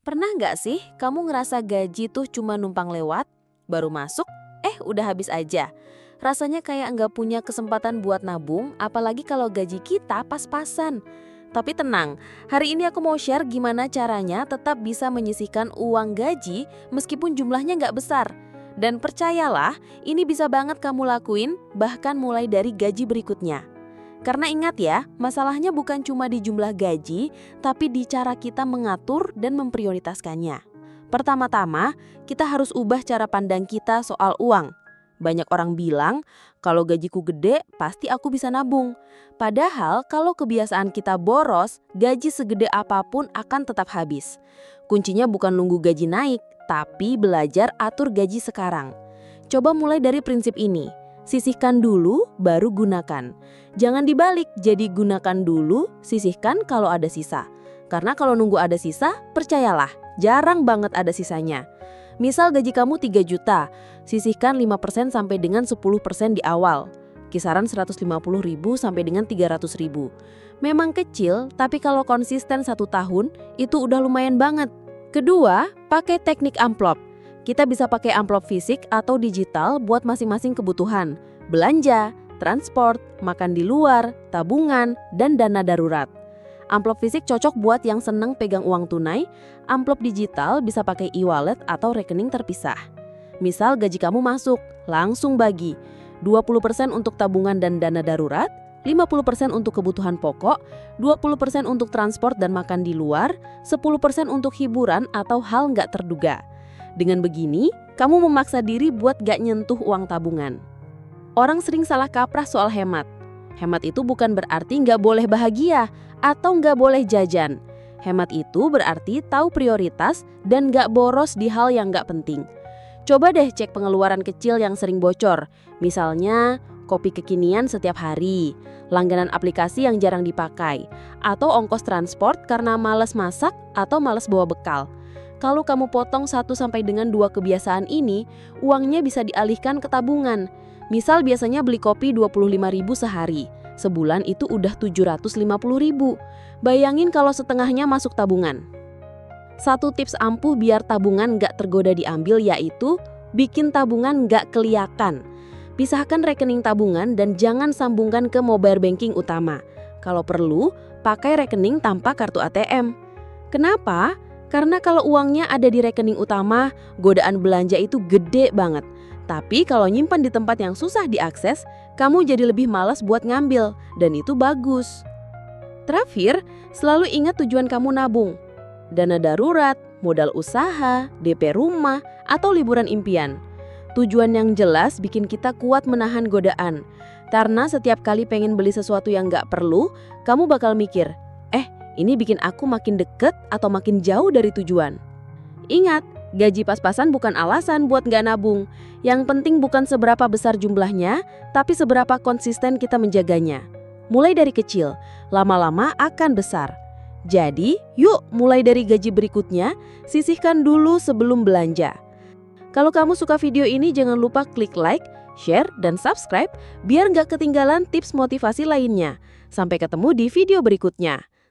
Pernah nggak sih kamu ngerasa gaji tuh cuma numpang lewat, baru masuk, udah habis aja? Rasanya kayak nggak punya kesempatan buat nabung, apalagi kalau gaji kita pas-pasan. Tapi tenang, hari ini aku mau share gimana caranya tetap bisa menyisihkan uang gaji meskipun jumlahnya nggak besar. Dan percayalah, ini bisa banget kamu lakuin bahkan mulai dari gaji berikutnya. Karena ingat ya, masalahnya bukan cuma di jumlah gaji, tapi di cara kita mengatur dan memprioritaskannya. Pertama-tama, kita harus ubah cara pandang kita soal uang. Banyak orang bilang, kalau gajiku gede, pasti aku bisa nabung. Padahal kalau kebiasaan kita boros, gaji segede apapun akan tetap habis. Kuncinya bukan nunggu gaji naik, tapi belajar atur gaji sekarang. Coba mulai dari prinsip ini. Sisihkan dulu, baru gunakan. Jangan dibalik, jadi gunakan dulu, sisihkan kalau ada sisa. Karena kalau nunggu ada sisa, percayalah, jarang banget ada sisanya. Misal gaji kamu 3 juta, sisihkan 5% sampai dengan 10% di awal. Kisaran 150.000 sampai dengan 300.000. Memang kecil, tapi kalau konsisten 1 tahun, itu udah lumayan banget. Kedua, pakai teknik amplop. Kita bisa pakai amplop fisik atau digital buat masing-masing kebutuhan. Belanja, transport, makan di luar, tabungan, dan dana darurat. Amplop fisik cocok buat yang seneng pegang uang tunai. Amplop digital bisa pakai e-wallet atau rekening terpisah. Misal gaji kamu masuk, langsung bagi. 20% untuk tabungan dan dana darurat, 50% untuk kebutuhan pokok, 20% untuk transport dan makan di luar, 10% untuk hiburan atau hal nggak terduga. Dengan begini, kamu memaksa diri buat gak nyentuh uang tabungan. Orang sering salah kaprah soal hemat. Hemat itu bukan berarti gak boleh bahagia atau gak boleh jajan. Hemat itu berarti tahu prioritas dan gak boros di hal yang gak penting. Coba deh cek pengeluaran kecil yang sering bocor. Misalnya, kopi kekinian setiap hari, langganan aplikasi yang jarang dipakai, atau ongkos transport karena malas masak atau malas bawa bekal. Kalau kamu potong 1 sampai dengan 2 kebiasaan ini, uangnya bisa dialihkan ke tabungan. Misal biasanya beli kopi 25.000 sehari, sebulan itu udah 750.000. Bayangin kalau setengahnya masuk tabungan. Satu tips ampuh biar tabungan nggak tergoda diambil yaitu bikin tabungan nggak kelihatan. Pisahkan rekening tabungan dan jangan sambungkan ke mobile banking utama. Kalau perlu, pakai rekening tanpa kartu ATM. Kenapa? Karena kalau uangnya ada di rekening utama, godaan belanja itu gede banget. Tapi kalau nyimpan di tempat yang susah diakses, kamu jadi lebih malas buat ngambil, dan itu bagus. Terakhir, selalu ingat tujuan kamu nabung. Dana darurat, modal usaha, DP rumah, atau liburan impian. Tujuan yang jelas bikin kita kuat menahan godaan. Karena setiap kali pengen beli sesuatu yang nggak perlu, kamu bakal mikir, ini bikin aku makin deket atau makin jauh dari tujuan. Ingat, gaji pas-pasan bukan alasan buat nggak nabung. Yang penting bukan seberapa besar jumlahnya, tapi seberapa konsisten kita menjaganya. Mulai dari kecil, lama-lama akan besar. Jadi, yuk mulai dari gaji berikutnya, sisihkan dulu sebelum belanja. Kalau kamu suka video ini, jangan lupa klik like, share, dan subscribe biar nggak ketinggalan tips motivasi lainnya. Sampai ketemu di video berikutnya.